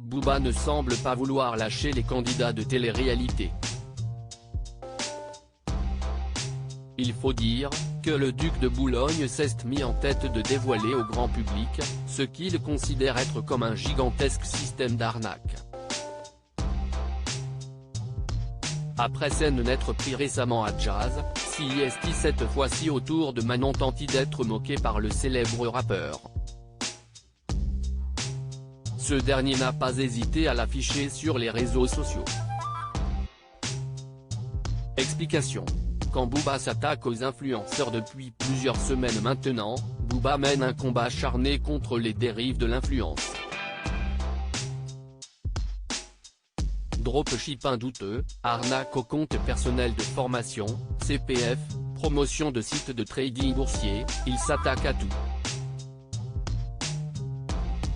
Booba ne semble pas vouloir lâcher les candidats de télé-réalité. Il faut dire que le duc de Boulogne s'est mis en tête de dévoiler au grand public ce qu'il considère être comme un gigantesque système d'arnaque. Après scène n'être pris récemment à Jazz, CIST cette fois-ci au tour de Manon Tanti d'être moqué par le célèbre rappeur. Ce dernier n'a pas hésité à l'afficher sur les réseaux sociaux. Explication. Quand Booba s'attaque aux influenceurs depuis plusieurs semaines maintenant, Booba mène un combat acharné contre les dérives de l'influence. Dropshipping douteux, arnaque au compte personnel de formation, CPF, promotion de sites de trading boursier, il s'attaque à tout.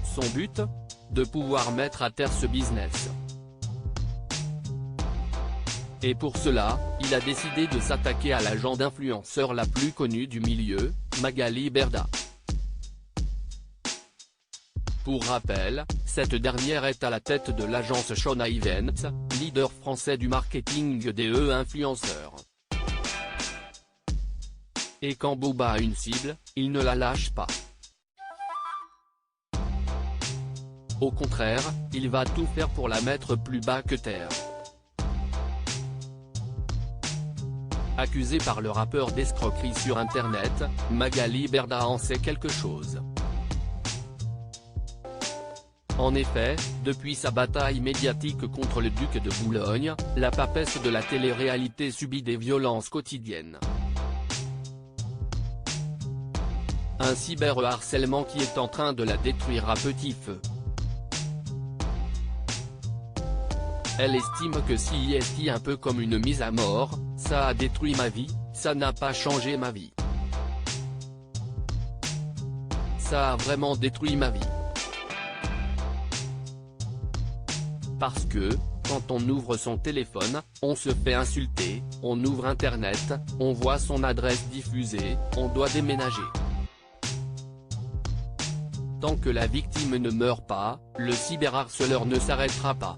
Son but ? De pouvoir mettre à terre ce business. Et pour cela, il a décidé de s'attaquer à l'agent d'influenceur la plus connue du milieu, Magali Berda. Pour rappel, cette dernière est à la tête de l'agence Shona Events, leader français du marketing des influenceurs. Et quand Booba a une cible, il ne la lâche pas. Au contraire, il va tout faire pour la mettre plus bas que terre. Accusée par le rappeur d'escroquerie sur internet, Magali Berda en sait quelque chose. En effet, depuis sa bataille médiatique contre le duc de Boulogne, la papesse de la télé-réalité subit des violences quotidiennes. Un cyberharcèlement qui est en train de la détruire à petit feu. Elle estime que CIST un peu comme une mise à mort, ça a détruit ma vie, ça n'a pas changé ma vie. Ça a vraiment détruit ma vie. Parce que, quand on ouvre son téléphone, on se fait insulter, on ouvre internet, on voit son adresse diffusée, on doit déménager. Tant que la victime ne meurt pas, le cyberharceleur ne s'arrêtera pas.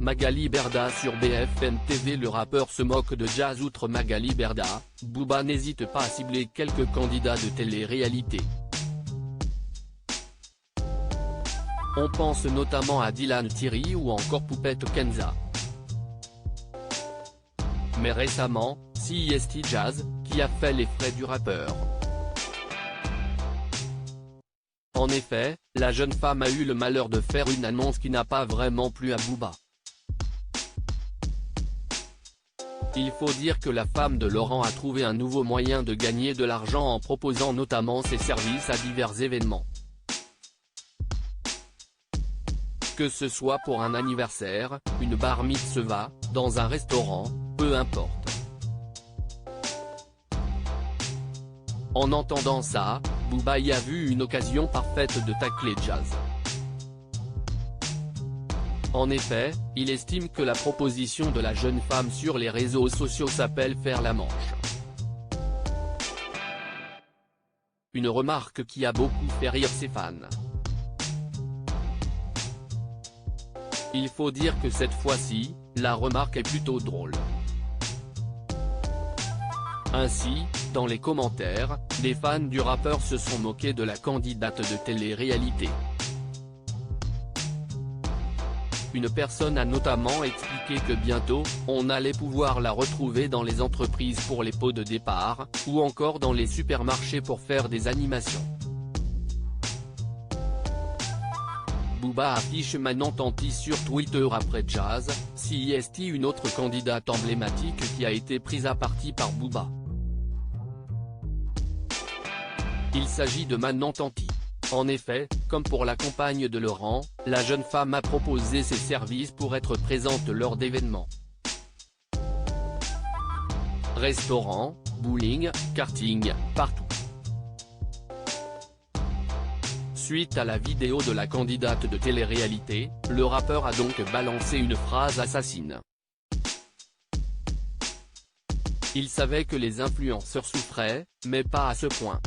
Magali Berda sur BFM TV. Le rappeur se moque de Jazz. Outre Magali Berda, Booba n'hésite pas à cibler quelques candidats de télé-réalité. On pense notamment à Dylan Thierry ou encore Poupette Kenza. Mais récemment, CIST Jazz, qui a fait les frais du rappeur. En effet, la jeune femme a eu le malheur de faire une annonce qui n'a pas vraiment plu à Booba. Il faut dire que la femme de Laurent a trouvé un nouveau moyen de gagner de l'argent en proposant notamment ses services à divers événements. Que ce soit pour un anniversaire, une bar mitzvah, dans un restaurant, peu importe. En entendant ça, Booba y a vu une occasion parfaite de tacler Jazz. En effet, il estime que la proposition de la jeune femme sur les réseaux sociaux s'appelle faire la manche. Une remarque qui a beaucoup fait rire ses fans. Il faut dire que cette fois-ci, la remarque est plutôt drôle. Ainsi, dans les commentaires, les fans du rappeur se sont moqués de la candidate de télé-réalité. Une personne a notamment expliqué que bientôt, on allait pouvoir la retrouver dans les entreprises pour les pots de départ, ou encore dans les supermarchés pour faire des animations. Booba affiche Manon Tanti sur Twitter après Jazz, CIST, une autre candidate emblématique qui a été prise à partie par Booba. Il s'agit de Manon Tanti. En effet, comme pour la compagne de Laurent, la jeune femme a proposé ses services pour être présente lors d'événements. Restaurants, bowling, karting, partout. Suite à la vidéo de la candidate de télé-réalité, le rappeur a donc balancé une phrase assassine. Il savait que les influenceurs souffraient, mais pas à ce point.